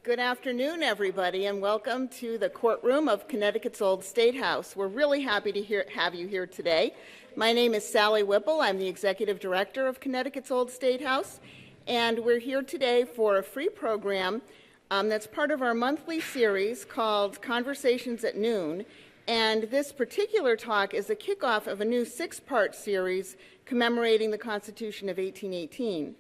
Good afternoon, everybody, and welcome to the courtroom of Connecticut's Old State House. We're really happy to have you here today. My name is Sally Whipple. I'm the Executive Director of Connecticut's Old State House, and we're here today for a free program that's part of our monthly series called Conversations at Noon. And this particular talk is a kickoff of a new 6-part series commemorating the Constitution of 1818.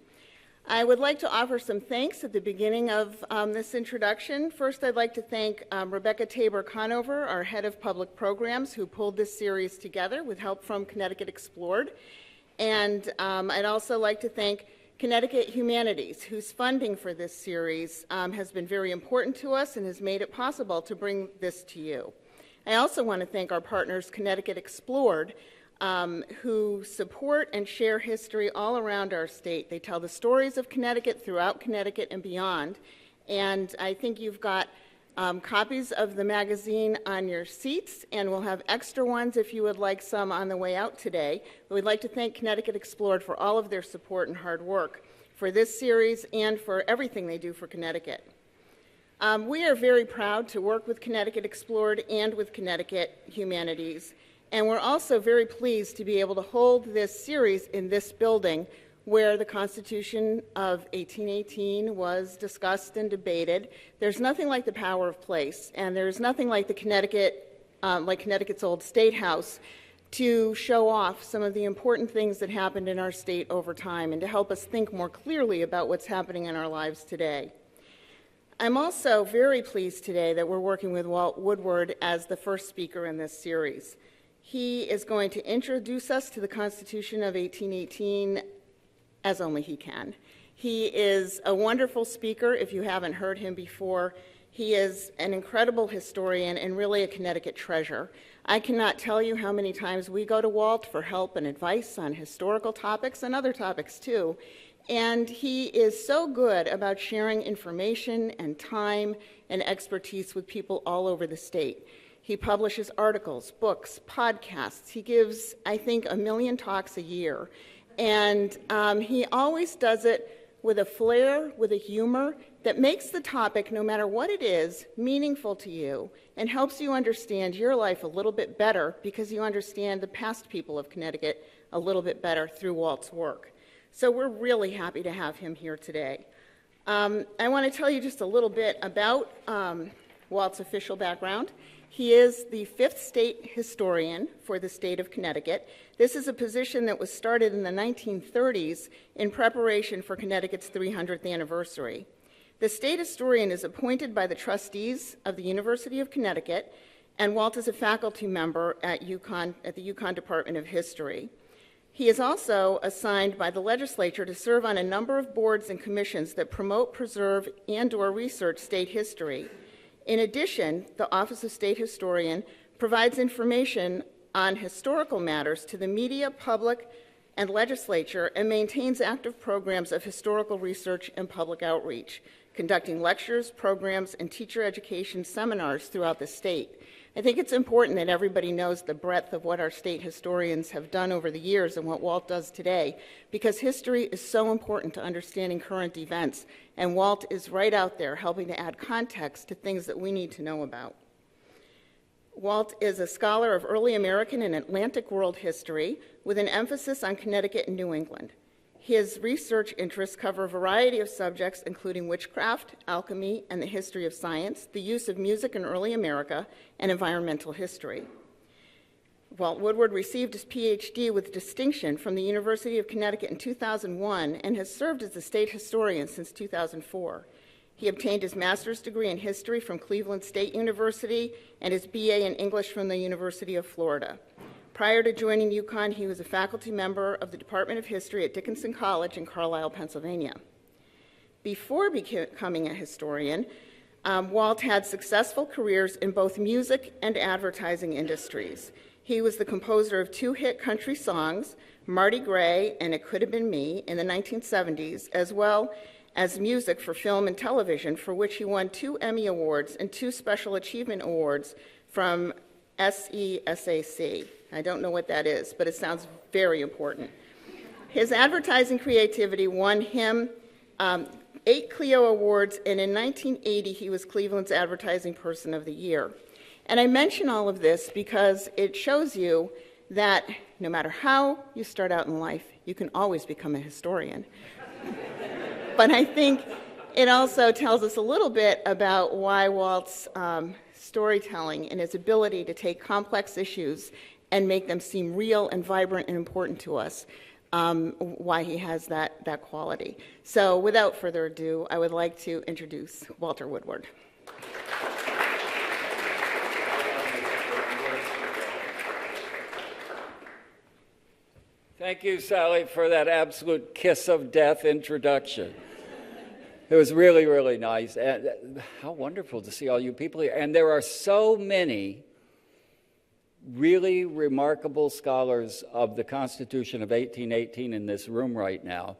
I would like to offer some thanks at the beginning of this introduction. First, I'd like to thank Rebecca Tabor-Conover, our head of public programs, who pulled this series together with help from Connecticut Explored. And I'd also like to thank Connecticut Humanities, whose funding for this series has been very important to us and has made it possible to bring this to you. I also want to thank our partners, Connecticut Explored, who support and share history all around our state. They tell the stories of Connecticut throughout Connecticut and beyond. And I think you've got copies of the magazine on your seats, and we'll have extra ones if you would like some on the way out today. But we'd like to thank Connecticut Explored for all of their support and hard work for this series and for everything they do for Connecticut. We are very proud to work with Connecticut Explored and with Connecticut Humanities. And we're also very pleased to be able to hold this series in this building where the Constitution of 1818 was discussed and debated. There's nothing like the power of place, and there's nothing like Connecticut's Old State House to show off some of the important things that happened in our state over time and to help us think more clearly about what's happening in our lives today. I'm also very pleased today that we're working with Woodward as the first speaker in this series. He is going to introduce us to the Constitution of 1818 as only he can. He is a wonderful speaker if you haven't heard him before. He is an incredible historian and really a Connecticut treasure. I cannot tell you how many times we go to Walt for help and advice on historical topics and other topics too. And he is so good about sharing information and time and expertise with people all over the state. He publishes articles, books, podcasts. He gives, I think, 1 million talks a year. And he always does it with a flair, with a humor that makes the topic, no matter what it is, meaningful to you and helps you understand your life a little bit better because you understand the past people of Connecticut a little bit better through Walt's work. So we're really happy to have him here today. I want to tell you just a little bit about Walt's official background. He is the 5th state historian for the state of Connecticut. This is a position that was started in the 1930s in preparation for Connecticut's 300th anniversary. The state historian is appointed by the trustees of the University of Connecticut, and Walt is a faculty member at the UConn Department of History. He is also assigned by the legislature to serve on a number of boards and commissions that promote, preserve, and/or research state history. In addition, the Office of State Historian provides information on historical matters to the media, public, and legislature, and maintains active programs of historical research and public outreach, conducting lectures, programs, and teacher education seminars throughout the state. I think it's important that everybody knows the breadth of what our state historians have done over the years and what Walt does today, because history is so important to understanding current events, and Walt is right out there helping to add context to things that we need to know about. Walt is a scholar of early American and Atlantic world history with an emphasis on Connecticut and New England. His research interests cover a variety of subjects, including witchcraft, alchemy, and the history of science, the use of music in early America, and environmental history. Walt Woodward received his PhD with distinction from the University of Connecticut in 2001 and has served as a state historian since 2004. He obtained his master's degree in history from Cleveland State University and his BA in English from the University of Florida. Prior to joining UConn, he was a faculty member of the Department of History at Dickinson College in Carlisle, Pennsylvania. Before becoming a historian, Walt had successful careers in both music and advertising industries. He was the composer of 2 hit country songs, Marty Gray and It Could Have Been Me, in the 1970s, as well as music for film and television, for which he won 2 Emmy Awards and 2 Special Achievement Awards from SESAC. I don't know what that is, but it sounds very important. His advertising creativity won him 8 Clio Awards, and in 1980 he was Cleveland's Advertising Person of the Year. And I mention all of this because it shows you that no matter how you start out in life, you can always become a historian. But I think it also tells us a little bit about why Walt's storytelling and his ability to take complex issues and make them seem real and vibrant and important to us, why he has that quality. So without further ado, I would like to introduce Walter Woodward. Thank you, Sally, for that absolute kiss of death introduction. It was really, really nice. And how wonderful to see all you people here. And there are so many really remarkable scholars of the Constitution of 1818 in this room right now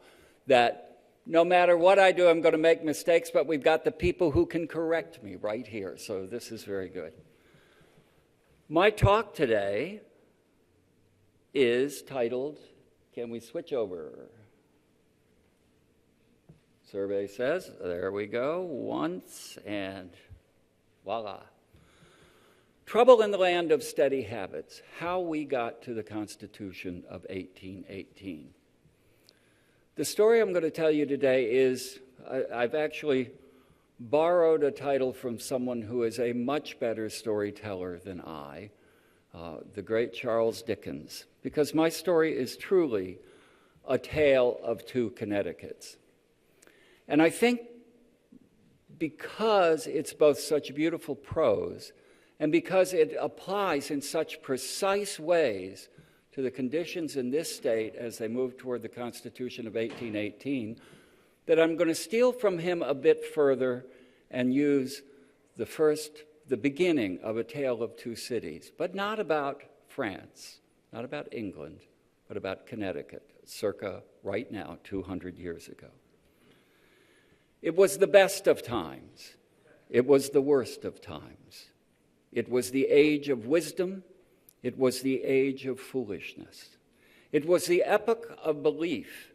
that no matter what I do, I'm going to make mistakes, but we've got the people who can correct me right here. So this is very good. My talk today is titled, can we switch over? Survey says, there we go, once, and voila. Trouble in the Land of Steady Habits, How We Got to the Constitution of 1818. The story I'm going to tell you today is, I've actually borrowed a title from someone who is a much better storyteller than I, the great Charles Dickens, because my story is truly a tale of two Connecticuts. And I think because it's both such beautiful prose and because it applies in such precise ways to the conditions in this state as they move toward the Constitution of 1818, that I'm going to steal from him a bit further and use the beginning of A Tale of Two Cities, but not about France, not about England, but about Connecticut, circa right now, 200 years ago. It was the best of times. It was the worst of times. It was the age of wisdom. It was the age of foolishness. It was the epoch of belief.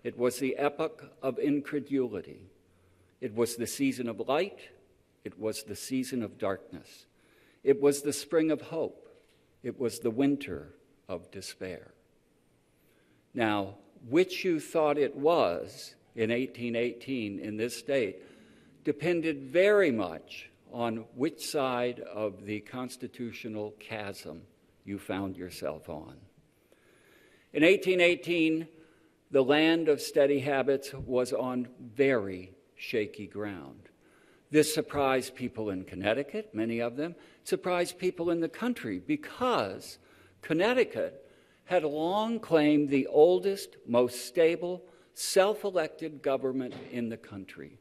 It was the epoch of incredulity. It was the season of light. It was the season of darkness. It was the spring of hope. It was the winter of despair. Now, which you thought it was in 1818 in this state depended very much on which side of the constitutional chasm you found yourself on. In 1818, the land of steady habits was on very shaky ground. This surprised people in Connecticut, many of them, surprised people in the country because Connecticut had long claimed the oldest, most stable, self-elected government in the country.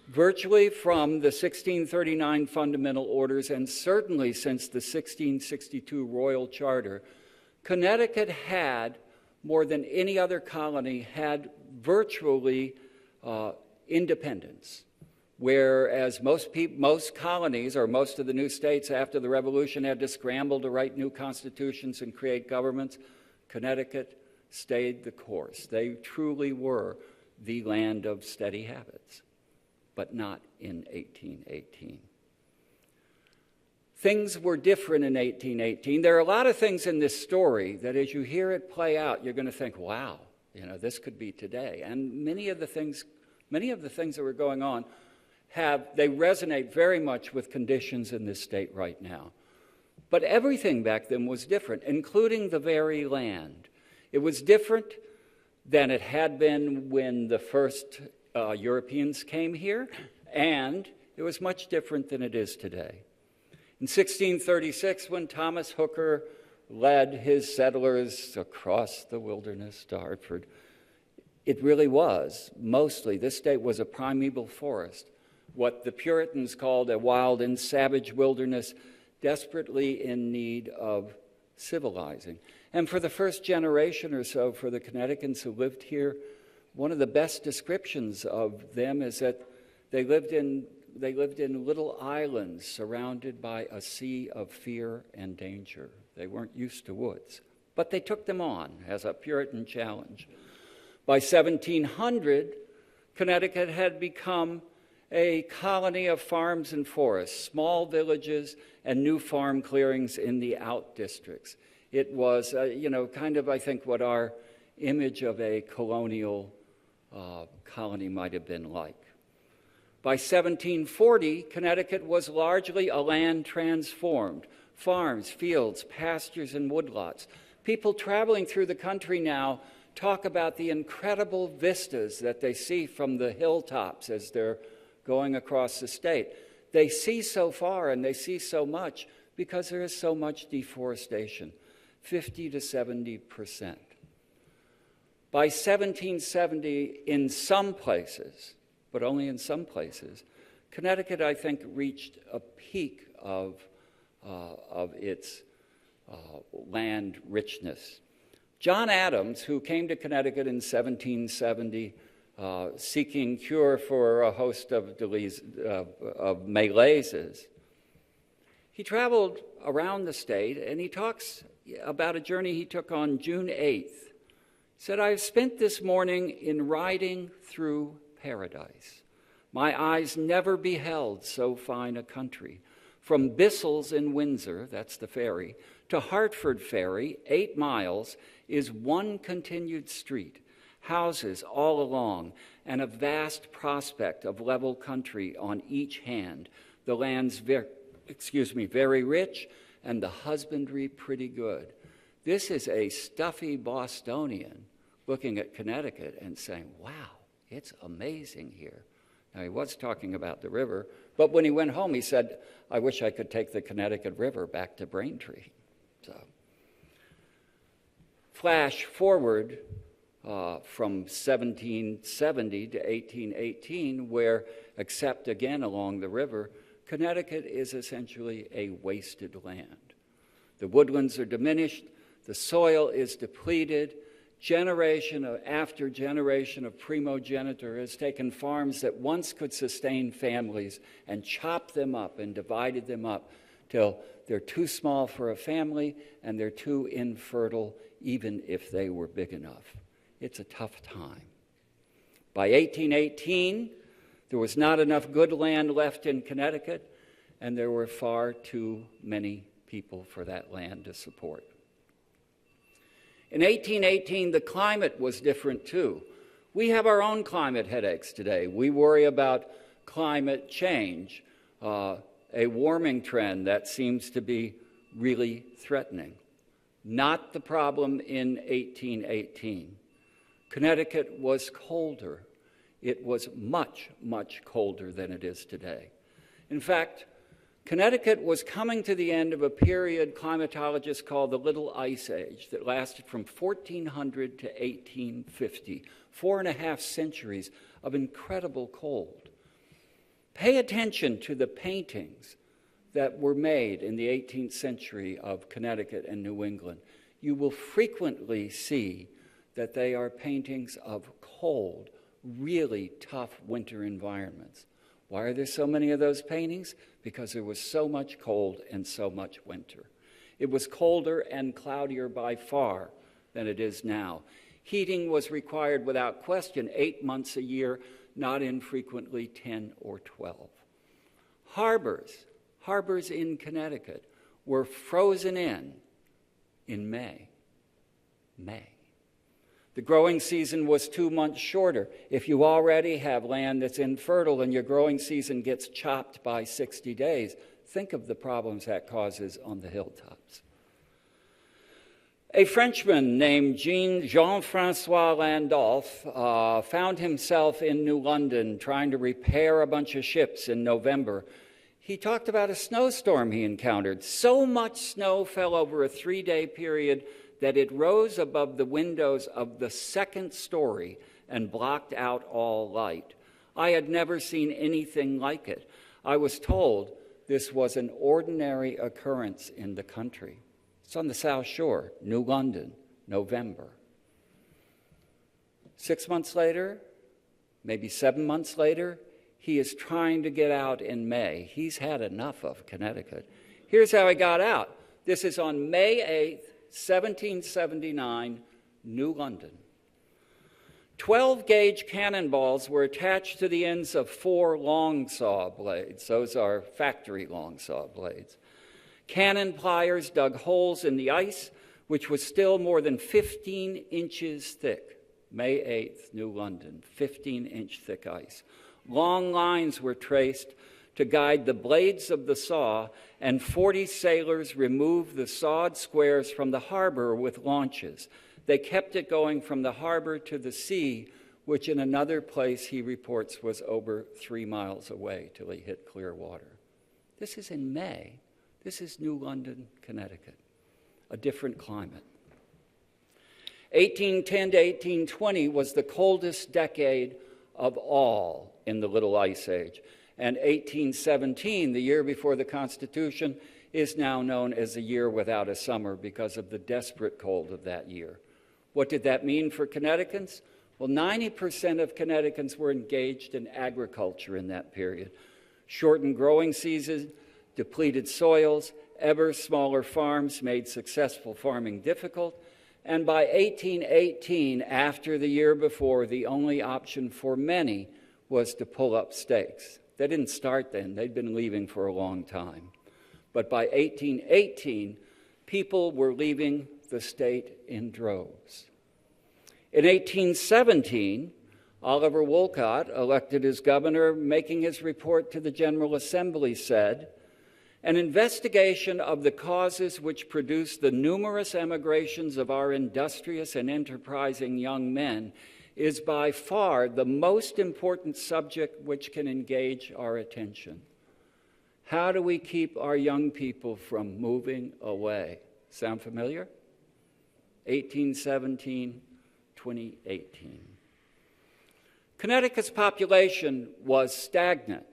Virtually from the 1639 Fundamental Orders and certainly since the 1662 Royal Charter, Connecticut had, more than any other colony, had virtually independence. Whereas most colonies, or most of the new states after the Revolution, had to scramble to write new constitutions and create governments, Connecticut stayed the course. They truly were the land of steady habits, but not in 1818. Things were different in 1818. There are a lot of things in this story that as you hear it play out, you're going to think, wow, this could be today. And many of the things that were going on they resonate very much with conditions in this state right now. But everything back then was different, including the very land. It was different than it had been when the first Europeans came here, and it was much different than it is today. In 1636, when Thomas Hooker led his settlers across the wilderness to Hartford, it really was, mostly, this state was a primeval forest, what the Puritans called a wild and savage wilderness, desperately in need of civilizing. And for the first generation or so, for the Connecticutans who lived here, one of the best descriptions of them is that they lived in little islands surrounded by a sea of fear and danger. They weren't used to woods, but they took them on as a Puritan challenge. By 1700, Connecticut had become a colony of farms and forests, small villages, and new farm clearings in the out districts. It was, kind of, I think, what our image of a colonial colony might have been like. By 1740, Connecticut was largely a land transformed. Farms, fields, pastures, and woodlots. People traveling through the country now talk about the incredible vistas that they see from the hilltops as they're going across the state. They see so far and they see so much because there is so much deforestation, 50 to 70%. By 1770, in some places, but only in some places, Connecticut, I think, reached a peak of its land richness. John Adams, who came to Connecticut in 1770, seeking cure for a host of malaises, he traveled around the state, and he talks about a journey he took on June 8th. He said, "I have spent this morning in riding through paradise. My eyes never beheld so fine a country. From Bissell's in Windsor, that's the ferry, to Hartford Ferry, 8 miles, is one continued street, houses all along, and a vast prospect of level country on each hand. The land's very rich, and the husbandry pretty good." This is a stuffy Bostonian looking at Connecticut and saying, wow, it's amazing here. Now, he was talking about the river, but when he went home, he said, I wish I could take the Connecticut River back to Braintree. So, flash forward from 1770 to 1818, where, except again along the river, Connecticut is essentially a wasted land. The woodlands are diminished, the soil is depleted. Generation after generation of primogeniture has taken farms that once could sustain families and chopped them up and divided them up till they're too small for a family and they're too infertile even if they were big enough. It's a tough time. By 1818, there was not enough good land left in Connecticut, and there were far too many people for that land to support. In 1818, the climate was different too. We have our own climate headaches today. We worry about climate change, a warming trend that seems to be really threatening. Not the problem in 1818. Connecticut was colder. It was much, much colder than it is today. In fact, Connecticut was coming to the end of a period climatologists call the Little Ice Age that lasted from 1400 to 1850, 4.5 centuries of incredible cold. Pay attention to the paintings that were made in the 18th century of Connecticut and New England. You will frequently see that they are paintings of cold, really tough winter environments. Why are there so many of those paintings? Because there was so much cold and so much winter. It was colder and cloudier by far than it is now. Heating was required without question 8 months a year, not infrequently 10 or 12. Harbors in Connecticut were frozen in May. The growing season was 2 months shorter. If you already have land that's infertile and your growing season gets chopped by 60 days, think of the problems that causes on the hilltops. A Frenchman named Jean-Francois Landolph found himself in New London trying to repair a bunch of ships in November. He talked about a snowstorm he encountered. So much snow fell over a 3-day period that it rose above the windows of the 2nd story and blocked out all light. I had never seen anything like it. I was told this was an ordinary occurrence in the country. It's on the South Shore, New London, November. 6 months later, maybe 7 months later, he is trying to get out in May. He's had enough of Connecticut. Here's how he got out. This is on May 8th, 1779, New London. 12-gauge cannonballs were attached to the ends of 4 long saw blades. Those are factory long saw blades. Cannon pliers dug holes in the ice, which was still more than 15 inches thick. May 8th, New London, 15-inch thick ice. Long lines were traced to guide the blades of the saw, and 40 sailors removed the sawed squares from the harbor with launches. They kept it going from the harbor to the sea, which in another place he reports was over 3 miles away till he hit clear water. This is in May. This is New London, Connecticut, a different climate. 1810 to 1820 was the coldest decade of all in the Little Ice Age. And 1817, the year before the Constitution, is now known as a year without a summer because of the desperate cold of that year. What did that mean for Connecticutans? Well, 90% of Connecticutans were engaged in agriculture in that period. Shortened growing seasons, depleted soils, ever smaller farms made successful farming difficult. And by 1818, after the year before, the only option for many was to pull up stakes. They didn't start then. They'd been leaving for a long time. But by 1818, people were leaving the state in droves. In 1817, Oliver Wolcott, elected as governor, making his report to the General Assembly, said, "An investigation of the causes which produce the numerous emigrations of our industrious and enterprising young men is by far the most important subject which can engage our attention. How do we keep our young people from moving away?" Sound familiar? 1817, 2018. Connecticut's population was stagnant.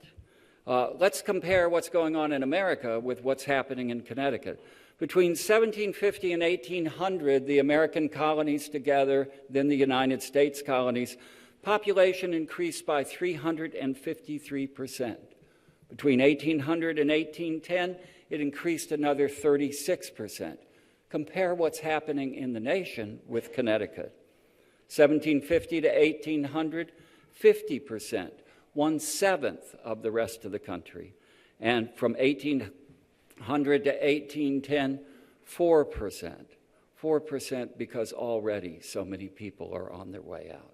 Let's compare what's going on in America with what's happening in Connecticut. Between 1750 and 1800, the American colonies together, then the United States colonies, population increased by 353%. Between 1800 and 1810, it increased another 36%. Compare what's happening in the nation with Connecticut. 1750 to 1800, 50%, 1/7 of the rest of the country. And from 1800 to 1810, 4%. 4% because already so many people are on their way out.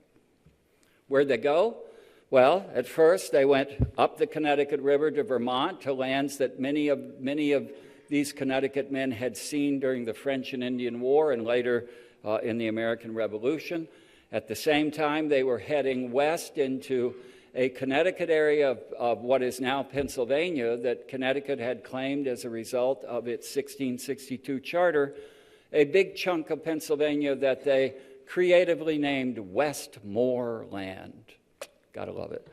Where'd they go? Well, at first they went up the Connecticut River to Vermont, to lands that many of these Connecticut men had seen during the French and Indian War and later in the American Revolution. At the same time, they were heading west into a Connecticut area of what is now Pennsylvania that Connecticut had claimed as a result of its 1662 charter, a big chunk of Pennsylvania that they creatively named Westmoreland. Gotta love it.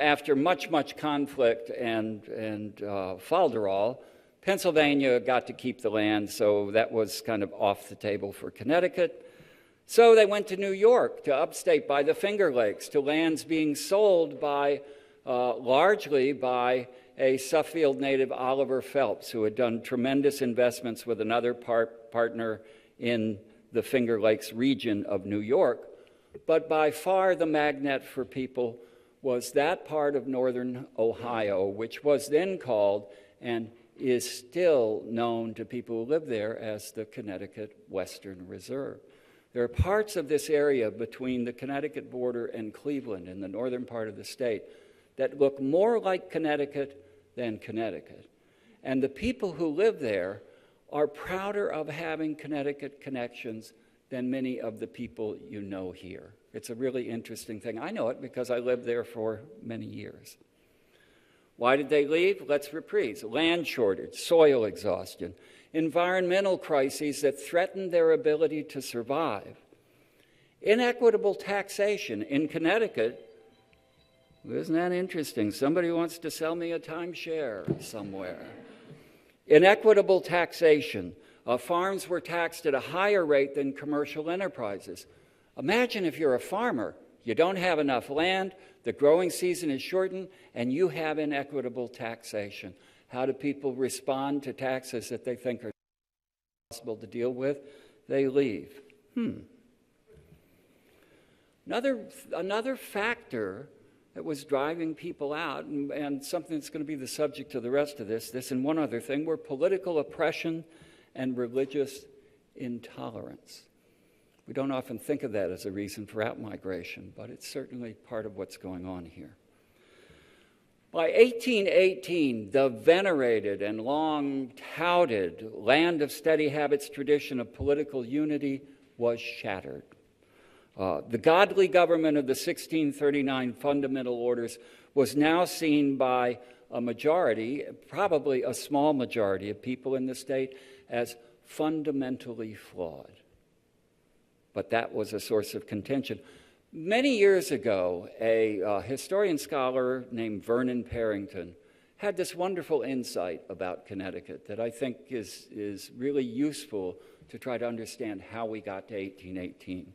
After much conflict and falderall, Pennsylvania got to keep the land, so that was kind of off the table for Connecticut. So they went to New York, to upstate by the Finger Lakes, to lands being sold largely by a Suffield native, Oliver Phelps, who had done tremendous investments with another partner in the Finger Lakes region of New York. But by far the magnet for people was that part of northern Ohio, which was then called and is still known to people who live there as the Connecticut Western Reserve. There are parts of this area between the Connecticut border and Cleveland in the northern part of the state that look more like Connecticut than Connecticut. And the people who live there are prouder of having Connecticut connections than many of the people you know here. It's a really interesting thing. I know it because I lived there for many years. Why did they leave? Let's reprise. Land shortage, soil exhaustion, environmental crises that threatened their ability to survive. Inequitable taxation in Connecticut. Isn't that interesting? Somebody wants to sell me a timeshare somewhere. Inequitable taxation. Farms were taxed at a higher rate than commercial enterprises. Imagine if you're a farmer, you don't have enough land, the growing season is shortened, and you have inequitable taxation. How do people respond to taxes that they think are impossible to deal with? They leave. Another factor that was driving people out, and something that's going to be the subject of the rest of this and one other thing, were political oppression and religious intolerance. We don't often think of that as a reason for outmigration, but it's certainly part of what's going on here. By 1818, the venerated and long-touted land of steady habits tradition of political unity was shattered. The godly government of the 1639 fundamental orders was now seen by a majority, probably a small majority of people in the state, as fundamentally flawed. But that was a source of contention. Many years ago, a historian scholar named Vernon Parrington had this wonderful insight about Connecticut that I think is really useful to try to understand how we got to 1818.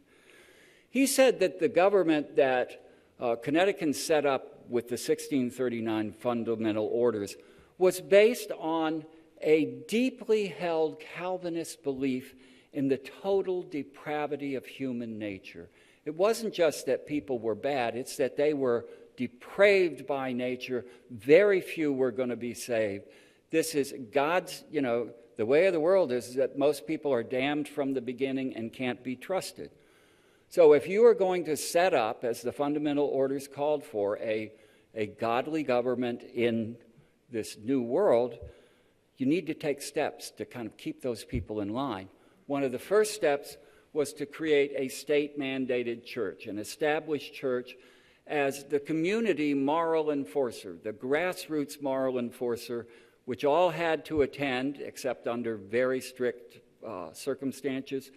He said that the government that Connecticutans set up with the 1639 fundamental orders was based on a deeply held Calvinist belief in the total depravity of human nature. It wasn't just that people were bad, it's that they were depraved by nature. Very few were going to be saved. This is God's, the way of the world is that most people are damned from the beginning and can't be trusted. So if you are going to set up, as the fundamental orders called for, a godly government in this new world, you need to take steps to kind of keep those people in line. One of the first steps was to create a state-mandated church, an established church as the community moral enforcer, the grassroots moral enforcer, which all had to attend, except under very strict circumstances,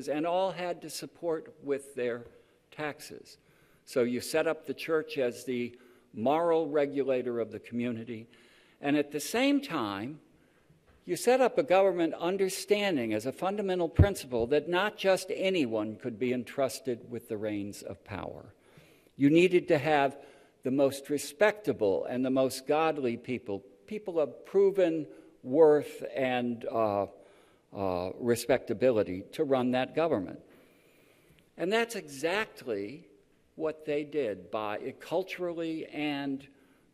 and all had to support with their taxes. So you set up the church as the moral regulator of the community, and at the same time, you set up a government understanding as a fundamental principle that not just anyone could be entrusted with the reins of power. You needed to have the most respectable and the most godly people of proven worth and respectability to run that government. And that's exactly what they did culturally and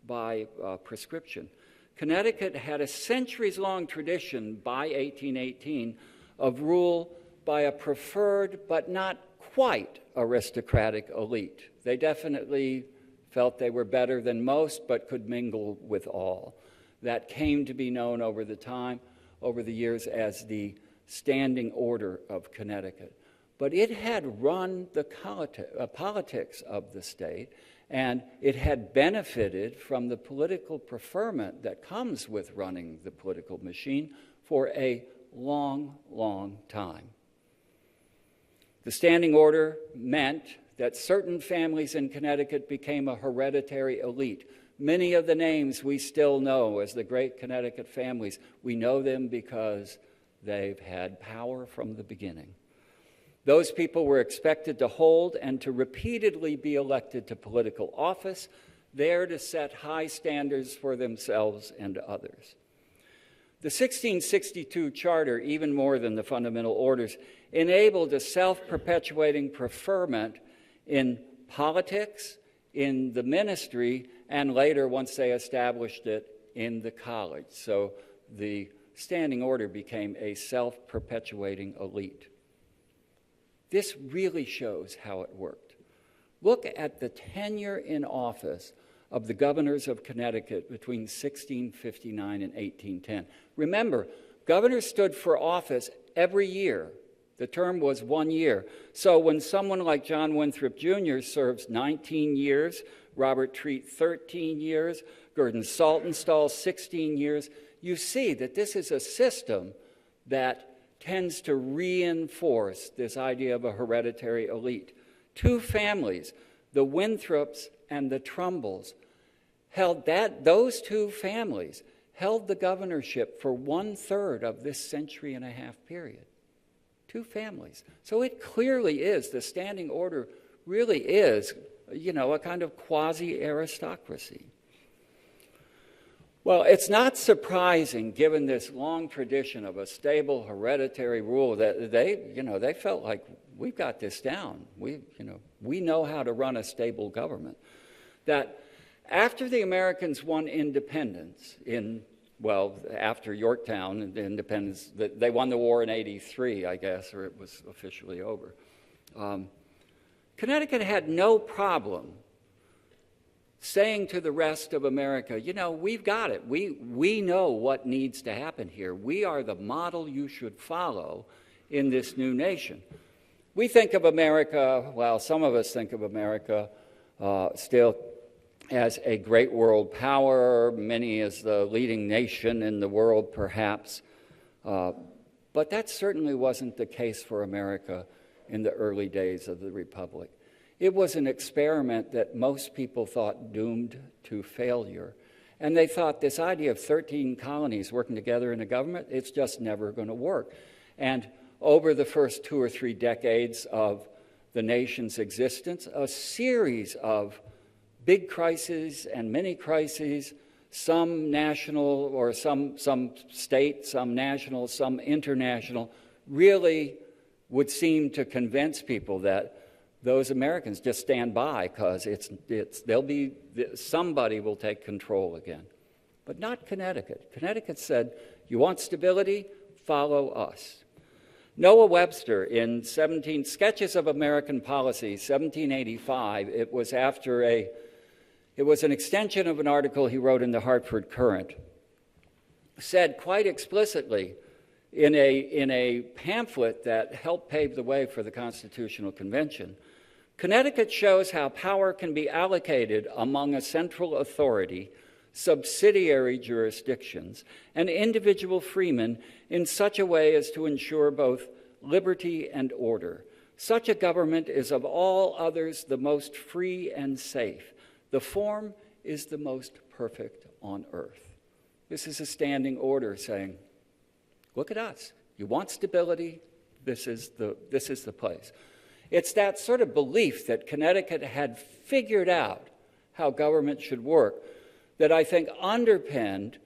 by prescription. Connecticut had a centuries-long tradition by 1818 of rule by a preferred but not quite aristocratic elite. They definitely felt they were better than most but could mingle with all. That came to be known over the years as the Standing Order of Connecticut. But it had run the politics of the state, and it had benefited from the political preferment that comes with running the political machine for a long, long time. The Standing Order meant that certain families in Connecticut became a hereditary elite. Many of the names we still know as the great Connecticut families, we know them because they've had power from the beginning. Those people were expected to hold and to repeatedly be elected to political office, there to set high standards for themselves and others. The 1662 Charter, even more than the fundamental orders, enabled a self-perpetuating preferment in politics, in the ministry, and later, once they established it, in the college. So the Standing Order became a self-perpetuating elite. This really shows how it worked. Look at the tenure in office of the governors of Connecticut between 1659 and 1810. Remember, governors stood for office every year. The term was 1 year. So when someone like John Winthrop Jr. serves 19 years, Robert Treat 13 years, Gurdon Saltonstall 16 years, you see that this is a system that tends to reinforce this idea of a hereditary elite. Two families, the Winthrops and the Trumbulls, those two families held the governorship for 1/3 of this century and a half period. Two families. So it clearly is, the Standing Order really is, a kind of quasi-aristocracy. Well, it's not surprising, given this long tradition of a stable hereditary rule, that they felt like, we've got this down. We know how to run a stable government. That after the Americans won independence after Yorktown and the independence, they won the war in '83, I guess, or it was officially over. Connecticut had no problem saying to the rest of America, we've got it. We know what needs to happen here. We are the model you should follow in this new nation. We think of America, some of us think of America still as a great world power, many as the leading nation in the world, perhaps. But that certainly wasn't the case for America in the early days of the Republic. It was an experiment that most people thought doomed to failure. And they thought this idea of 13 colonies working together in a government, it's just never going to work. And over the first 2 or 3 decades of the nation's existence, a series of big crises and mini crises, some national or some state, some national, some international, really would seem to convince people that those Americans just stand by because somebody will take control again. But not Connecticut. Connecticut said, you want stability? Follow us. Noah Webster, in Sketches of American Policy, 1785, it was an extension of an article he wrote in the Hartford Courant, said quite explicitly in a pamphlet that helped pave the way for the Constitutional Convention, Connecticut shows how power can be allocated among a central authority, subsidiary jurisdictions, and individual freemen in such a way as to ensure both liberty and order. Such a government is of all others the most free and safe. The form is the most perfect on earth. This is a standing order saying, look at us. You want stability? This is the place. It's that sort of belief that Connecticut had figured out how government should work that I think underpinned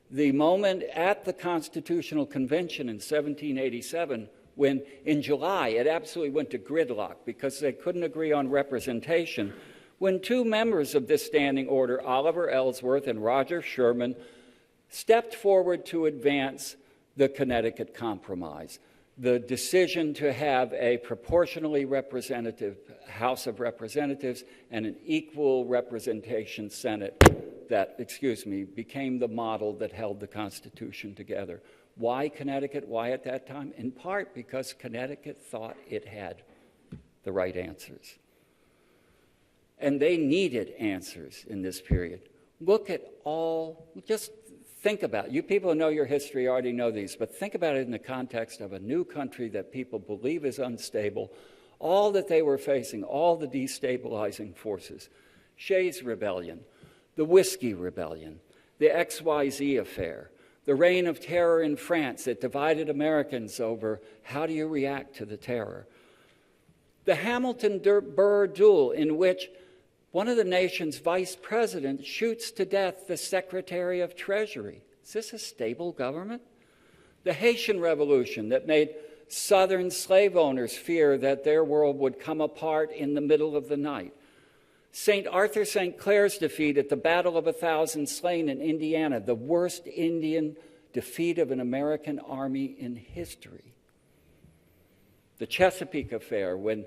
the moment at the Constitutional Convention in 1787 when, in July, it absolutely went to gridlock because they couldn't agree on representation, when 2 members of this standing order, Oliver Ellsworth and Roger Sherman, stepped forward to advance the Connecticut Compromise, the decision to have a proportionally representative House of Representatives and an equal representation Senate that, became the model that held the Constitution together. Why Connecticut? Why at that time? In part because Connecticut thought it had the right answers. And they needed answers in this period. Just think about it. You people who know your history already know these, but think about it in the context of a new country that people believe is unstable, all that they were facing, all the destabilizing forces. Shays Rebellion, the Whiskey Rebellion, the XYZ affair, the reign of terror in France that divided Americans over how do you react to the terror. The Hamilton-Burr duel in which one of the nation's vice presidents shoots to death the Secretary of Treasury. Is this a stable government? The Haitian Revolution that made Southern slave owners fear that their world would come apart in the middle of the night. St. Arthur St. Clair's defeat at the Battle of 1,000 Slain in Indiana, the worst Indian defeat of an American army in history. The Chesapeake affair, when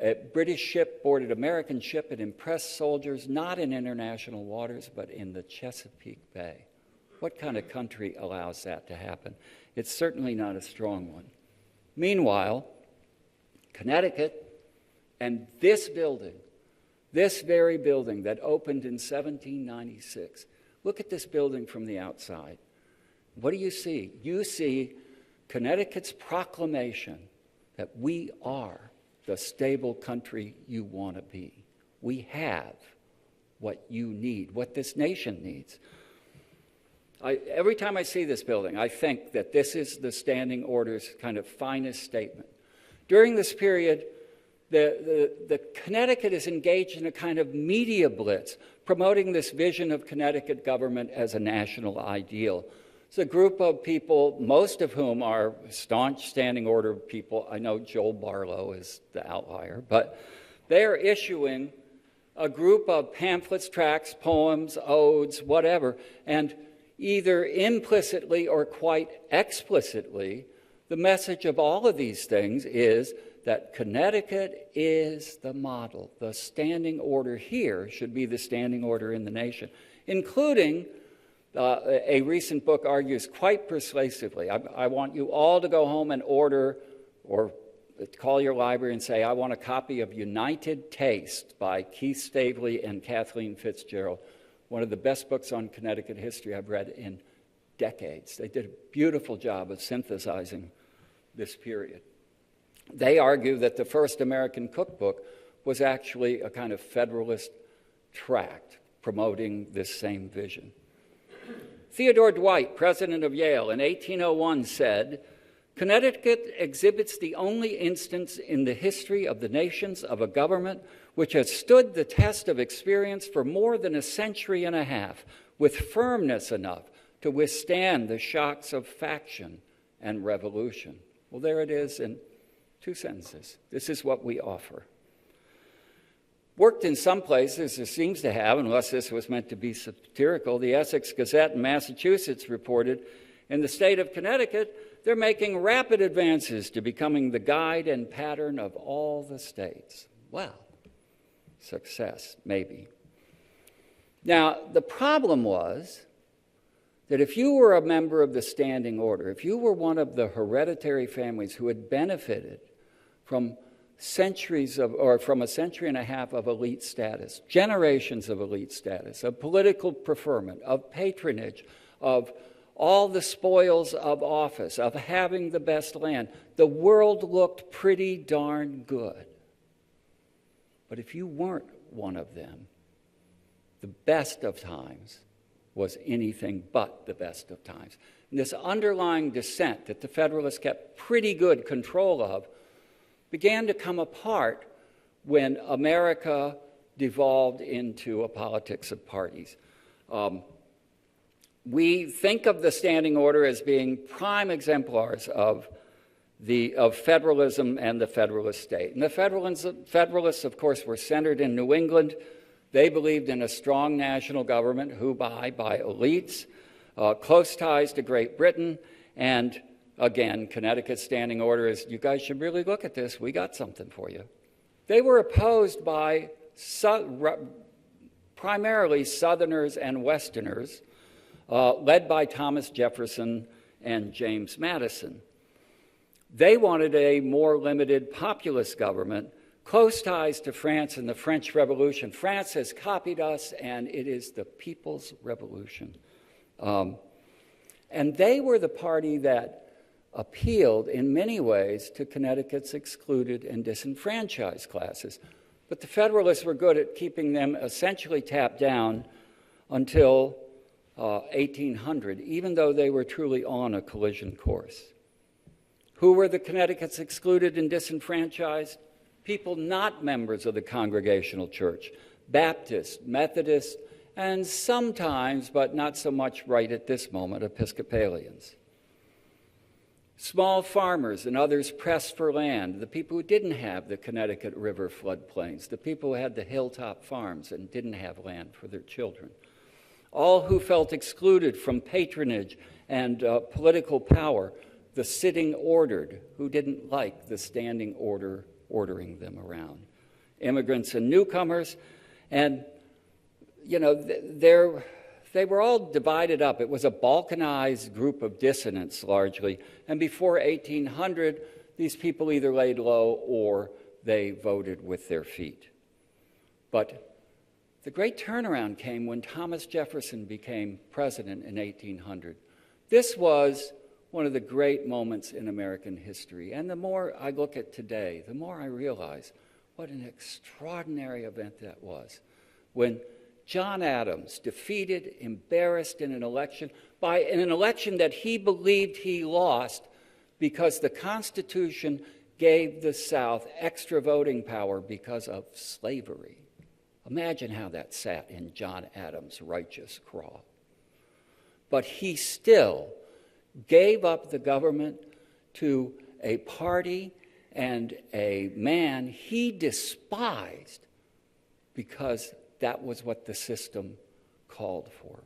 a British ship boarded American ship and impressed soldiers not in international waters, but in the Chesapeake Bay. What kind of country allows that to happen? It's certainly not a strong one. Meanwhile, Connecticut and this very building that opened in 1796, look at this building from the outside. What do you see? You see Connecticut's proclamation that we are the stable country you want to be. We have what you need, what this nation needs. Every time I see this building, I think that this is the standing order's kind of finest statement. During this period, the Connecticut is engaged in a kind of media blitz, promoting this vision of Connecticut government as a national ideal. It's a group of people, most of whom are staunch standing order people. I know Joel Barlow is the outlier, but they are issuing a group of pamphlets, tracts, poems, odes, whatever, and either implicitly or quite explicitly, the message of all of these things is that Connecticut is the model. The standing order here should be the standing order in the nation, including a recent book argues quite persuasively. I want you all to go home and order or call your library and say, I want a copy of United Taste by Keith Stavely and Kathleen Fitzgerald, one of the best books on Connecticut history I've read in decades. They did a beautiful job of synthesizing this period. They argue that the first American cookbook was actually a kind of Federalist tract promoting this same vision. Theodore Dwight, president of Yale, in 1801 said, Connecticut exhibits the only instance in the history of the nations of a government which has stood the test of experience for more than a century and a half, with firmness enough to withstand the shocks of faction and revolution. Well, there it is in 2 sentences. This is what we offer. Worked in some places, it seems to have, unless this was meant to be satirical, the Essex Gazette in Massachusetts reported, in the state of Connecticut, they're making rapid advances to becoming the guide and pattern of all the states. Well, success, maybe. Now, the problem was that if you were a member of the standing order, if you were one of the hereditary families who had benefited from centuries of, or from a century and a half of elite status, generations of elite status, of political preferment, of patronage, of all the spoils of office, of having the best land, the world looked pretty darn good. But if you weren't one of them, the best of times was anything but the best of times. And this underlying dissent that the Federalists kept pretty good control of began to come apart when America devolved into a politics of parties. We think of the standing order as being prime exemplars of federalism and the Federalist state. And the Federalists, of course, were centered in New England. They believed in a strong national government who by elites, close ties to Great Britain, and again, Connecticut's standing order is, you guys should really look at this. We got something for you. They were opposed by primarily Southerners and Westerners, led by Thomas Jefferson and James Madison. They wanted a more limited populist government, close ties to France and the French Revolution. France has copied us, and it is the People's Revolution. And they were the party that appealed in many ways to Connecticut's excluded and disenfranchised classes. But the Federalists were good at keeping them essentially tapped down until 1800, even though they were truly on a collision course. Who were the Connecticut's excluded and disenfranchised? People not members of the Congregational Church, Baptists, Methodists, and sometimes, but not so much right at this moment, Episcopalians. Small farmers and others pressed for land, the people who didn't have the Connecticut River floodplains, the people who had the hilltop farms and didn't have land for their children. All who felt excluded from patronage and political power, the sitting ordered, who didn't like the standing order ordering them around. Immigrants and newcomers, and, they were all divided up. It was a balkanized group of dissidents, largely. And before 1800, these people either laid low or they voted with their feet. But the great turnaround came when Thomas Jefferson became president in 1800. This was one of the great moments in American history. And the more I look at today, the more I realize what an extraordinary event that was. When John Adams, defeated, embarrassed in an election that he believed he lost because the Constitution gave the South extra voting power because of slavery. Imagine how that sat in John Adams' righteous craw. But he still gave up the government to a party and a man he despised because that was what the system called for.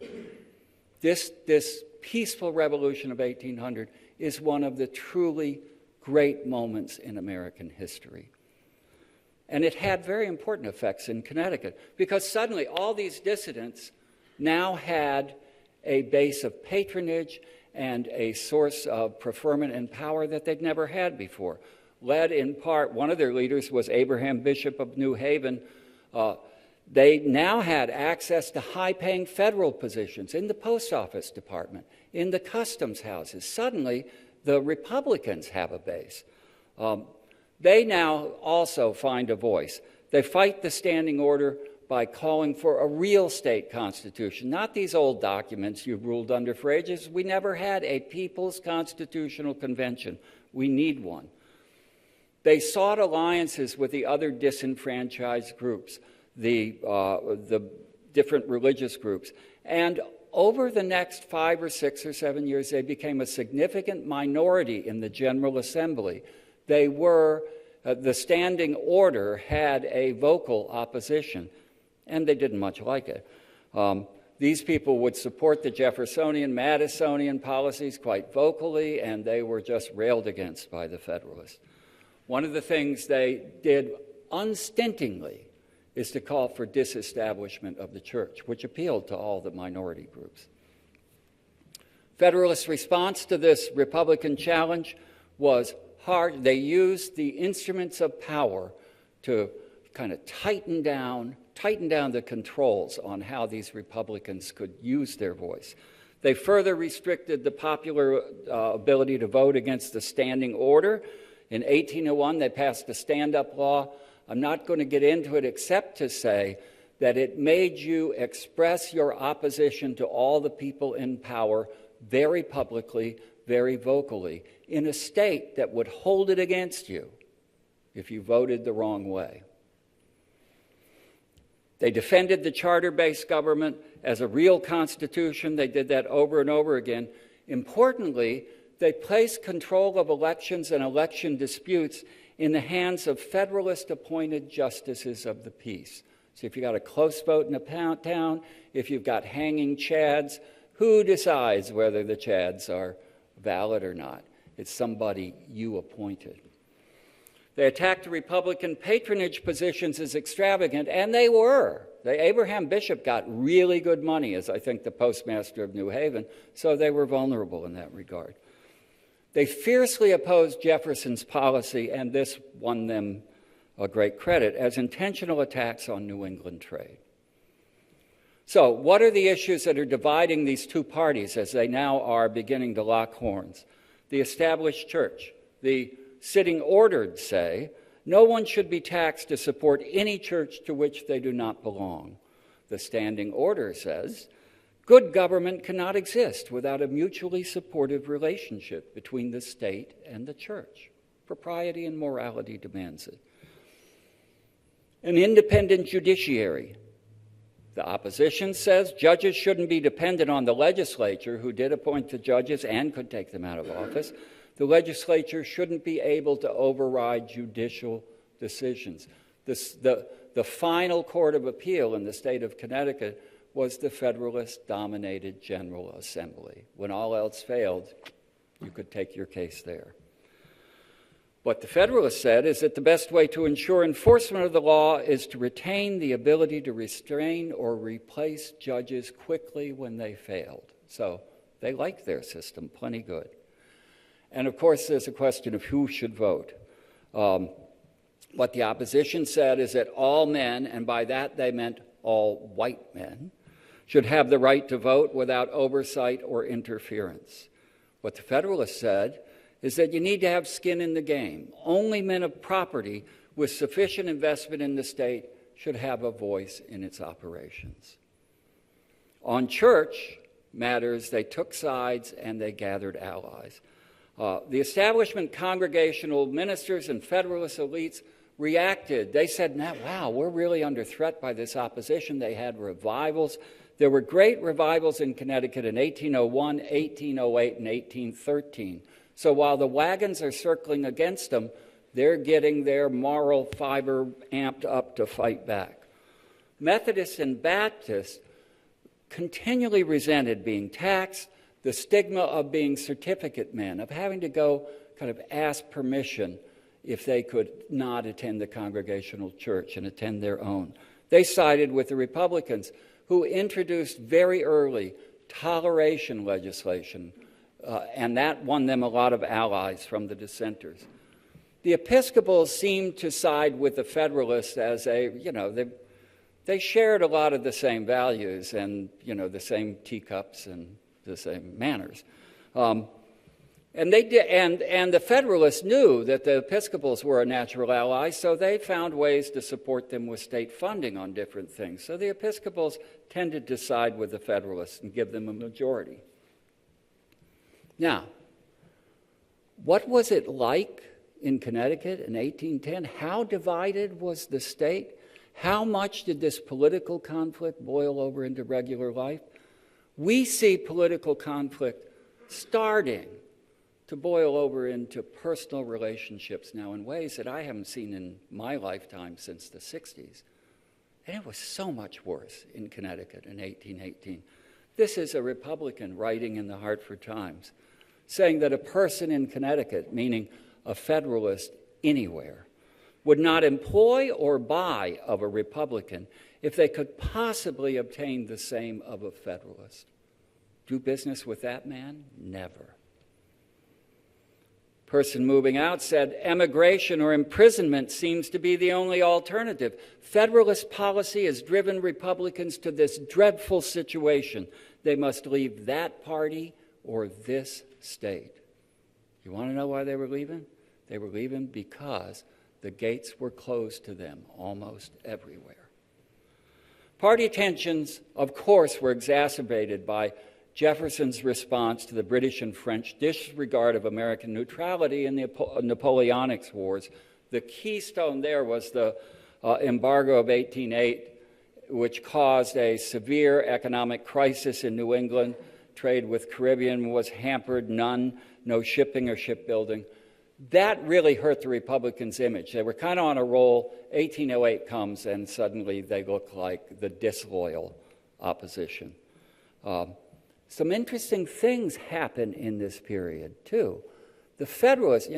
This peaceful revolution of 1800 is one of the truly great moments in American history. And it had very important effects in Connecticut because suddenly all these dissidents now had a base of patronage and a source of preferment and power that they'd never had before. Led in part, one of their leaders was Abraham Bishop of New Haven. They now had access to high-paying federal positions in the post office department, in the customs houses. Suddenly, the Republicans have a base. They now also find a voice. They fight the standing order by calling for a real state constitution, not these old documents you've ruled under for ages. We never had a people's constitutional convention. We need one. They sought alliances with the other disenfranchised groups, the different religious groups. And over the next 5 or 6 or 7 years, they became a significant minority in the General Assembly. They were, the standing order had a vocal opposition, and they didn't much like it. These people would support the Jeffersonian, Madisonian policies quite vocally, and they were just railed against by the Federalists. One of the things they did unstintingly is to call for disestablishment of the church, which appealed to all the minority groups. Federalist response to this Republican challenge was hard. They used the instruments of power to kind of tighten down the controls on how these Republicans could use their voice. They further restricted the popular ability to vote against the standing order. In 1801, they passed a stand-up law. I'm not going to get into it except to say that it made you express your opposition to all the people in power very publicly, very vocally, in a state that would hold it against you if you voted the wrong way. They defended the charter-based government as a real constitution. They did that over and over again. Importantly, they placed control of elections and election disputes in the hands of Federalist-appointed justices of the peace. So if you've got a close vote in a town, if you've got hanging chads, who decides whether the chads are valid or not? It's somebody you appointed. They attacked the Republican patronage positions as extravagant, and they were. Abraham Bishop got really good money, as I think the postmaster of New Haven, so they were vulnerable in that regard. They fiercely opposed Jefferson's policy, and this won them a great credit, as intentional attacks on New England trade. So what are the issues that are dividing these two parties as they now are beginning to lock horns? The established church. The sitting ordered say, no one should be taxed to support any church to which they do not belong. The standing order says, good government cannot exist without a mutually supportive relationship between the state and the church. Propriety and morality demands it. An independent judiciary. The opposition says judges shouldn't be dependent on the legislature, who did appoint the judges and could take them out of office. The legislature shouldn't be able to override judicial decisions. The final court of appeal in the state of Connecticut was the Federalist-dominated General Assembly. When all else failed, you could take your case there. What the Federalists said is that the best way to ensure enforcement of the law is to retain the ability to restrain or replace judges quickly when they failed. So they liked their system, plenty good. And of course, there's a question of who should vote. What the opposition said is that all men, and by that they meant all white men, should have the right to vote without oversight or interference. What the Federalists said is that you need to have skin in the game. Only men of property with sufficient investment in the state should have a voice in its operations. On church matters, they took sides and they gathered allies. The establishment congregational ministers and Federalist elites reacted. They said, wow, we're really under threat by this opposition. They had revivals. There were great revivals in Connecticut in 1801, 1808, and 1813. So while the wagons are circling against them, they're getting their moral fiber amped up to fight back. Methodists and Baptists continually resented being taxed, the stigma of being certificate men, of having to go kind of ask permission if they could not attend the Congregational Church and attend their own. They sided with the Republicans, who introduced very early toleration legislation, and that won them a lot of allies from the dissenters. The Episcopals seemed to side with the Federalists as they shared a lot of the same values and, the same teacups and the same manners. And the Federalists knew that the Episcopals were a natural ally, so they found ways to support them with state funding on different things. So the Episcopals tended to side with the Federalists and give them a majority. Now, what was it like in Connecticut in 1810? How divided was the state? How much did this political conflict boil over into regular life? We see political conflict starting to boil over into personal relationships now in ways that I haven't seen in my lifetime since the 60s. And it was so much worse in Connecticut in 1818. This is a Republican writing in the Hartford Times, saying that a person in Connecticut, meaning a Federalist anywhere, would not employ or buy of a Republican if they could possibly obtain the same of a Federalist. Do business with that man? Never. Person moving out said, emigration or imprisonment seems to be the only alternative. Federalist policy has driven Republicans to this dreadful situation. They must leave that party or this state. You want to know why they were leaving? They were leaving because the gates were closed to them almost everywhere. Party tensions, of course, were exacerbated by Jefferson's response to the British and French disregard of American neutrality in the Napoleonic Wars. The keystone there was the embargo of 1808, which caused a severe economic crisis in New England. Trade with Caribbean was hampered, no shipping or shipbuilding. That really hurt the Republicans' image. They were kind of on a roll. 1808 comes, and suddenly they look like the disloyal opposition. Some interesting things happen in this period, too. The Federalists,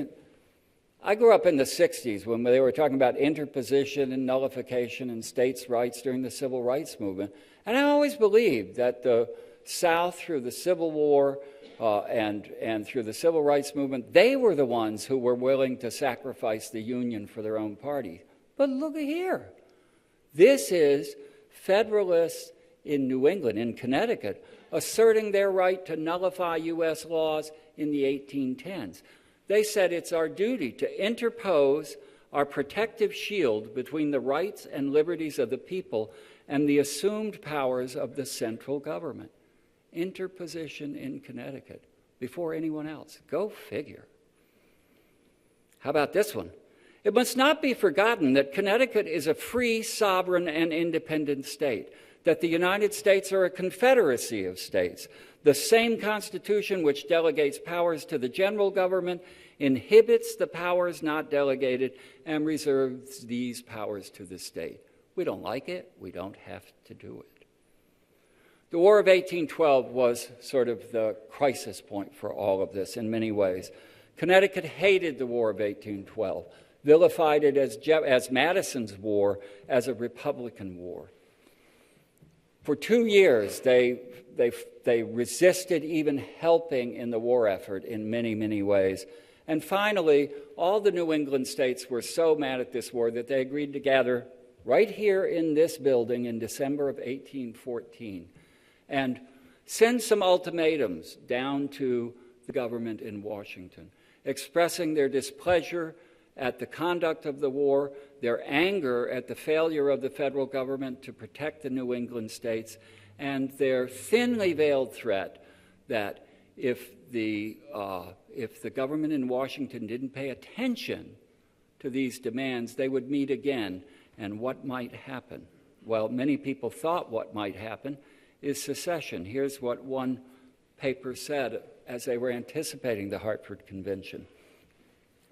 I grew up in the 60s when they were talking about interposition and nullification and states' rights during the Civil Rights Movement. And I always believed that the South, through the Civil War and through the Civil Rights Movement, they were the ones who were willing to sacrifice the Union for their own party. But look at here. This is Federalists in New England, in Connecticut, asserting their right to nullify U.S. laws in the 1810s. They said it's our duty to interpose our protective shield between the rights and liberties of the people and the assumed powers of the central government. Interposition in Connecticut before anyone else. Go figure. How about this one? It must not be forgotten that Connecticut is a free, sovereign, and independent state, that the United States are a confederacy of states. The same Constitution which delegates powers to the general government inhibits the powers not delegated and reserves these powers to the state. We don't like it. We don't have to do it. The War of 1812 was sort of the crisis point for all of this in many ways. Connecticut hated the War of 1812, vilified it as Madison's war, as a Republican war. For 2 years, they resisted even helping in the war effort in many, many ways. And finally, all the New England states were so mad at this war that they agreed to gather right here in this building in December of 1814 and send some ultimatums down to the government in Washington, expressing their displeasure at the conduct of the war, their anger at the failure of the federal government to protect the New England states, and their thinly veiled threat that if the government in Washington didn't pay attention to these demands, they would meet again. And what might happen? Well, many people thought what might happen is secession. Here's what one paper said as they were anticipating the Hartford Convention.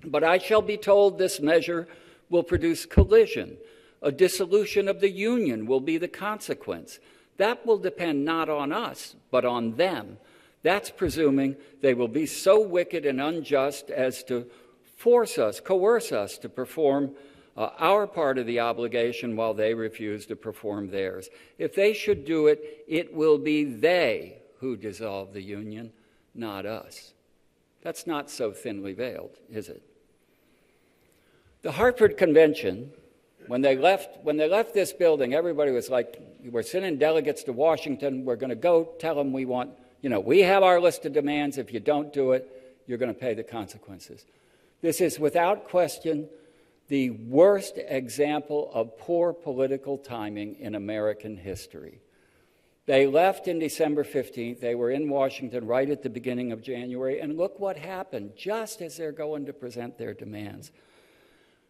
But I shall be told this measure will produce collision. A dissolution of the Union will be the consequence. That will depend not on us, but on them. That's presuming they will be so wicked and unjust as to coerce us to perform our part of the obligation while they refuse to perform theirs. If they should do it, it will be they who dissolve the Union, not us. That's not so thinly veiled, is it? The Hartford Convention, when they left this building, everybody was like, we're sending delegates to Washington. We're going to go tell them we have our list of demands. If you don't do it, you're going to pay the consequences. This is without question the worst example of poor political timing in American history. They left in December 15th. They were in Washington right at the beginning of January. And look what happened just as they're going to present their demands.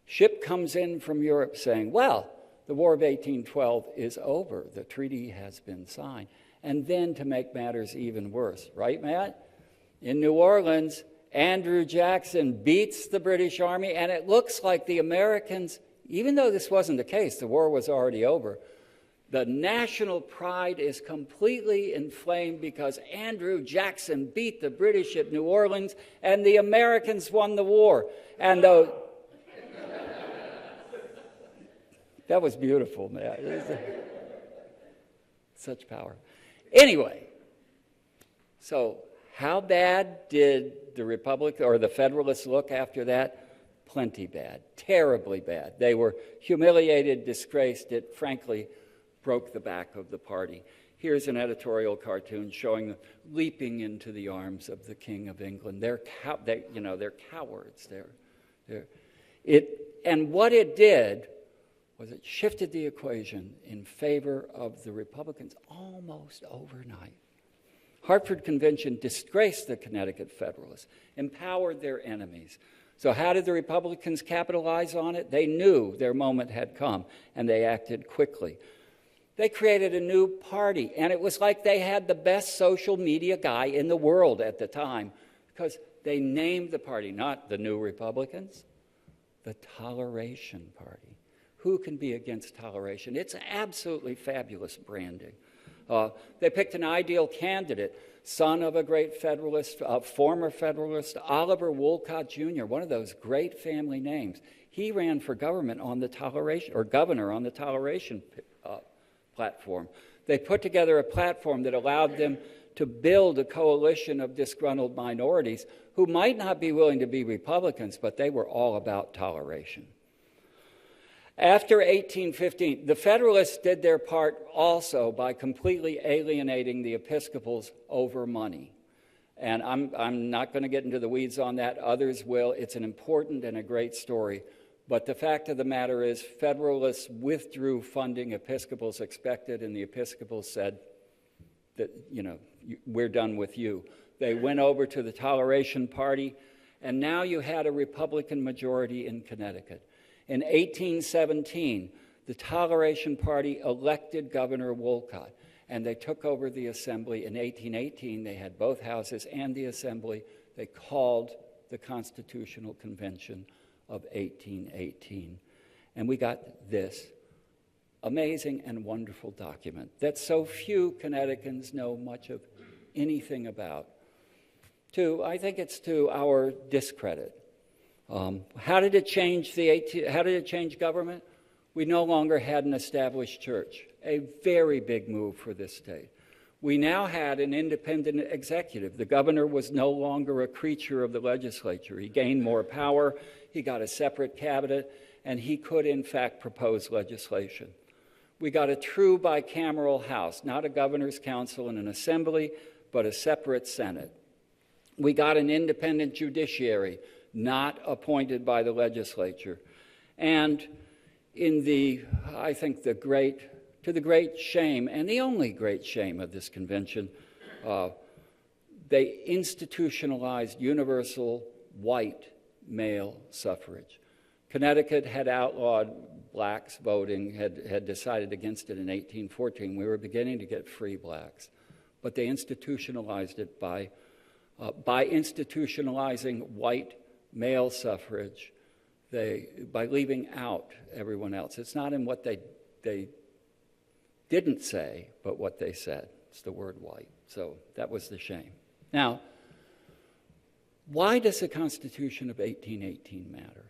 Ship comes in from Europe saying, well, the War of 1812 is over. The treaty has been signed. And then to make matters even worse, right, Matt? In New Orleans, Andrew Jackson beats the British Army, and it looks like the Americans, even though this wasn't the case, the war was already over, the national pride is completely inflamed because Andrew Jackson beat the British at New Orleans, and the Americans won the war. And that was beautiful, man. Such power. Anyway, so how bad did the Republican or the Federalists look after that? Plenty bad, terribly bad. They were humiliated, disgraced. It frankly broke the back of the party. Here's an editorial cartoon showing them leaping into the arms of the King of England. They're cowards. And what it did was it shifted the equation in favor of the Republicans almost overnight. Hartford Convention disgraced the Connecticut Federalists, empowered their enemies. So how did the Republicans capitalize on it? They knew their moment had come, and they acted quickly. They created a new party, and it was like they had the best social media guy in the world at the time, because they named the party not the New Republicans, the Toleration Party. Who can be against toleration? It's absolutely fabulous branding. They picked an ideal candidate, son of a great Federalist, former Federalist, Oliver Wolcott Jr., one of those great family names. He ran for government on the toleration, or governor on the toleration platform. They put together a platform that allowed them to build a coalition of disgruntled minorities who might not be willing to be Republicans, but they were all about toleration. After 1815, the Federalists did their part also by completely alienating the Episcopals over money. And I'm not going to get into the weeds on that. Others will. It's an important and a great story. But the fact of the matter is, Federalists withdrew funding Episcopals expected, and the Episcopals said that, we're done with you. They went over to the Toleration Party, and now you had a Republican majority in Connecticut. In 1817, the Toleration Party elected Governor Wolcott, and they took over the Assembly. In 1818, they had both houses and the Assembly. They called the Constitutional Convention of 1818. And we got this amazing and wonderful document that so few Connecticutans know much of anything about. I think it's to our discredit. How did it change government? We no longer had an established church, a very big move for this state. We now had an independent executive. The governor was no longer a creature of the legislature. He gained more power, he got a separate cabinet, and he could, in fact, propose legislation. We got a true bicameral House, not a governor's council and an assembly, but a separate Senate. We got an independent judiciary, not appointed by the legislature. And to the great shame, and the only great shame of this convention, they institutionalized universal white male suffrage. Connecticut had outlawed blacks voting, had decided against it in 1814. We were beginning to get free blacks. But they institutionalized it by institutionalizing white male suffrage, by leaving out everyone else. It's not in what they didn't say, but what they said. It's the word white. So that was the shame. Now, why does the Constitution of 1818 matter?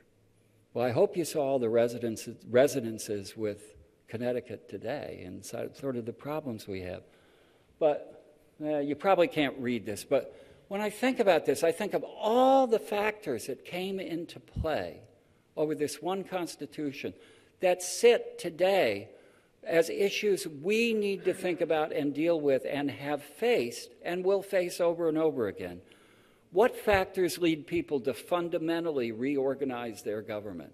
Well, I hope you saw all the resonances with Connecticut today and sort of the problems we have. But you probably can't read this, but when I think about this, I think of all the factors that came into play over this one Constitution that sit today as issues we need to think about and deal with and have faced and will face over and over again. What factors lead people to fundamentally reorganize their government?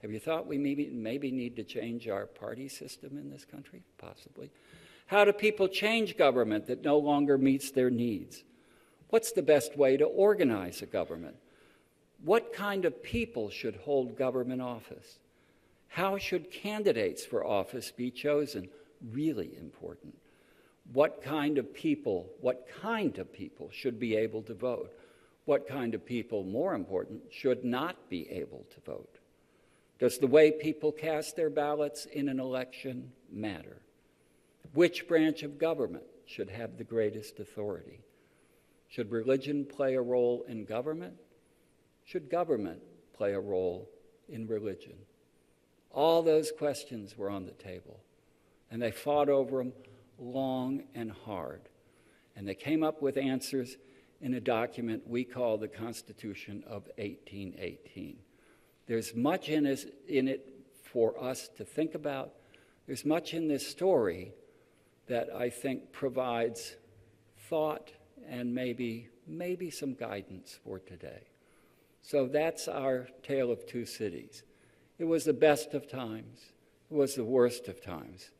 Have you thought we maybe need to change our party system in this country? Possibly. How do people change government that no longer meets their needs? What's the best way to organize a government? What kind of people should hold government office? How should candidates for office be chosen? Really important. What kind of people should be able to vote? What kind of people, more important, should not be able to vote? Does the way people cast their ballots in an election matter? Which branch of government should have the greatest authority? Should religion play a role in government? Should government play a role in religion? All those questions were on the table, and they fought over them long and hard, and they came up with answers in a document we call the Constitution of 1818. There's much in it for us to think about. There's much in this story that I think provides thought and maybe some guidance for today. So that's our tale of two cities. It was the best of times. It was the worst of times.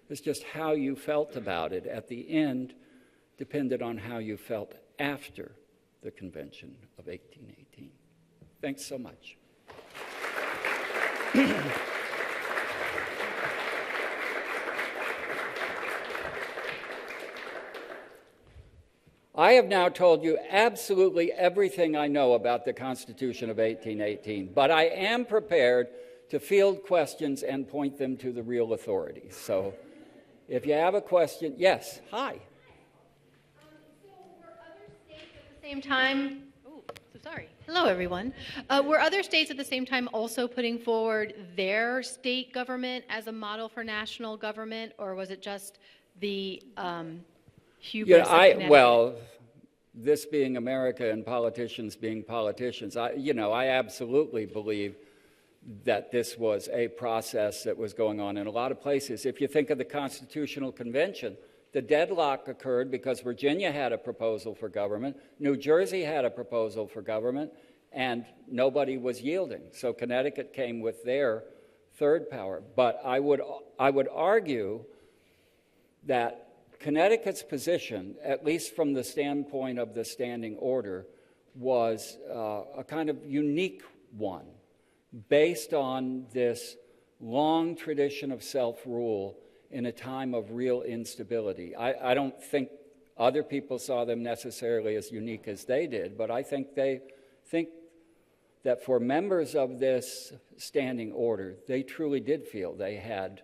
It's just how you felt about it at the end depended on how you felt after the Convention of 1818. Thanks so much. I have now told you absolutely everything I know about the Constitution of 1818, but I am prepared to field questions and point them to the real authorities. So if you have a question, yes, hi. So were other states at the same time, hello everyone. Were other states at the same time also putting forward their state government as a model for national government, or was it just the hubris of Connecticut? Well, this being America and politicians being politicians, I absolutely believe that this was a process that was going on in a lot of places. If you think of the Constitutional Convention, the deadlock occurred because Virginia had a proposal for government, New Jersey had a proposal for government, and nobody was yielding. So Connecticut came with their third power. But I would argue that Connecticut's position, at least from the standpoint of the standing order, was a kind of unique one, based on this long tradition of self-rule in a time of real instability. I don't think other people saw them necessarily as unique as they did, but I think they think that for members of this standing order, they truly did feel they had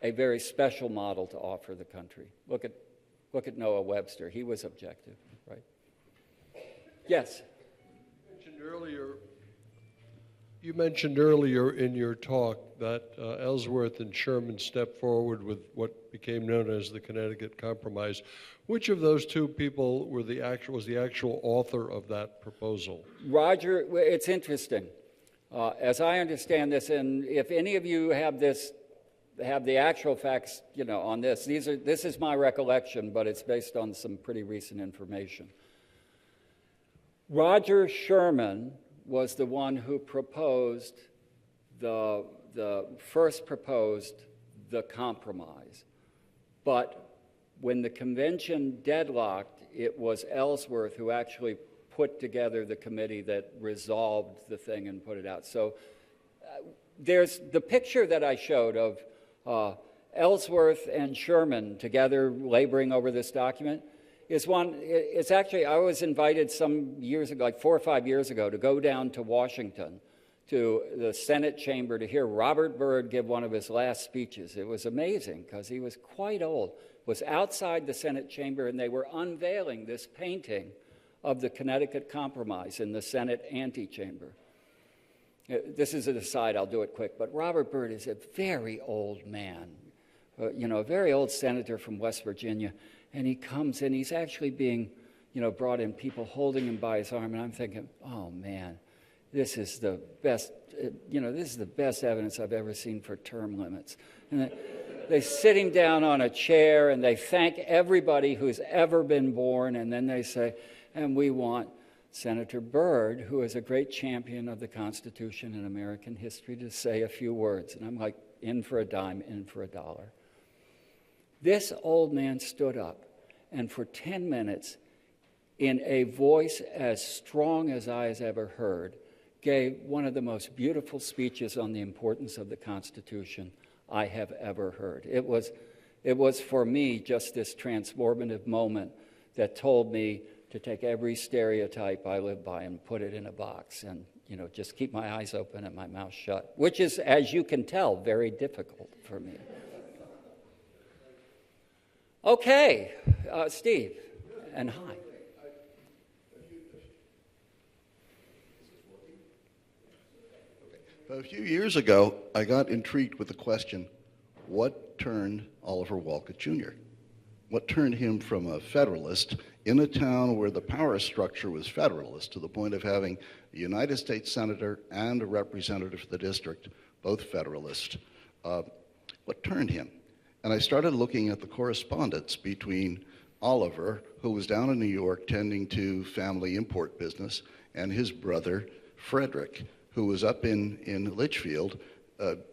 a very special model to offer the country. Look at Noah Webster. He was objective, right? Yes? You mentioned earlier in your talk that Ellsworth and Sherman stepped forward with what became known as the Connecticut Compromise. Which of those two people was the actual author of that proposal? Roger, it's interesting. As I understand this, and if any of you have the actual facts, on this, this is my recollection, but it's based on some pretty recent information. Roger Sherman was the one who proposed first proposed the compromise, but when the convention deadlocked, it was Ellsworth who actually put together the committee that resolved the thing and put it out. So there's the picture that I showed of Ellsworth and Sherman together laboring over this document is one. It's actually, I was invited some years ago, like 4 or 5 years ago, to go down to Washington to the Senate chamber to hear Robert Byrd give one of his last speeches. It was amazing because he was quite old. Was outside the Senate chamber, and they were unveiling this painting of the Connecticut Compromise in the Senate antechamber. This is an aside, I'll do it quick, but Robert Byrd is a very old man, a very old senator from West Virginia, and he comes and he's actually being, brought in, people holding him by his arm, and I'm thinking, oh man, this is the best, this is the best evidence I've ever seen for term limits. And they sit him down on a chair and they thank everybody who's ever been born, and then they say, and we want Senator Byrd, who is a great champion of the Constitution and American history, to say a few words. And I'm like, in for a dime, in for a dollar. This old man stood up, and for 10 minutes, in a voice as strong as I has ever heard, gave one of the most beautiful speeches on the importance of the Constitution I have ever heard. It was for me just this transformative moment that told me to take every stereotype I live by and put it in a box and, just keep my eyes open and my mouth shut, which is, as you can tell, very difficult for me. Okay, Steve, and hi. A few years ago, I got intrigued with the question, what turned Oliver Wolcott Jr.? What turned him from a Federalist in a town where the power structure was Federalist to the point of having a United States Senator and a representative for the district, both Federalist? What turned him? And I started looking at the correspondence between Oliver, who was down in New York tending to family import business, and his brother, Frederick, who was up in Litchfield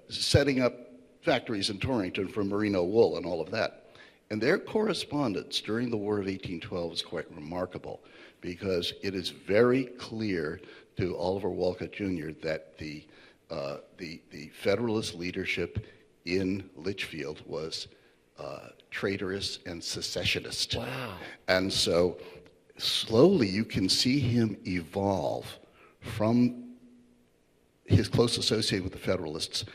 setting up factories in Torrington for merino wool and all of that. And their correspondence during the War of 1812 is quite remarkable because it is very clear to Oliver Wolcott Jr. that the Federalist leadership in Litchfield was traitorous and secessionist. Wow. And so slowly you can see him evolve from his close associate with the Federalists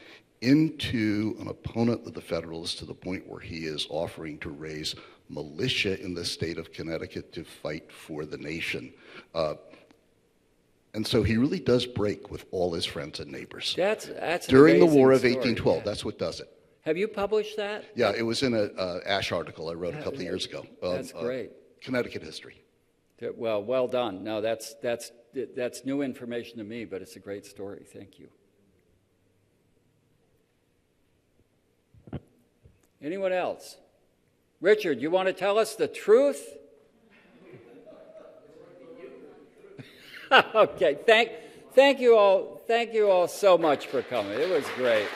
into an opponent of the Federalists to the point where he is offering to raise militia in the state of Connecticut to fight for the nation. And so he really does break with all his friends and neighbors. That's during the War of story, 1812. yeah. That's what does it. Have you published that? Yeah, it was in an Ash article I wrote a couple of years ago. That's great. Connecticut history. Well done. No, that's new information to me, but it's a great story. Thank you. Anyone else? Richard, you want to tell us the truth? Okay. Thank you all. Thank you all so much for coming. It was great.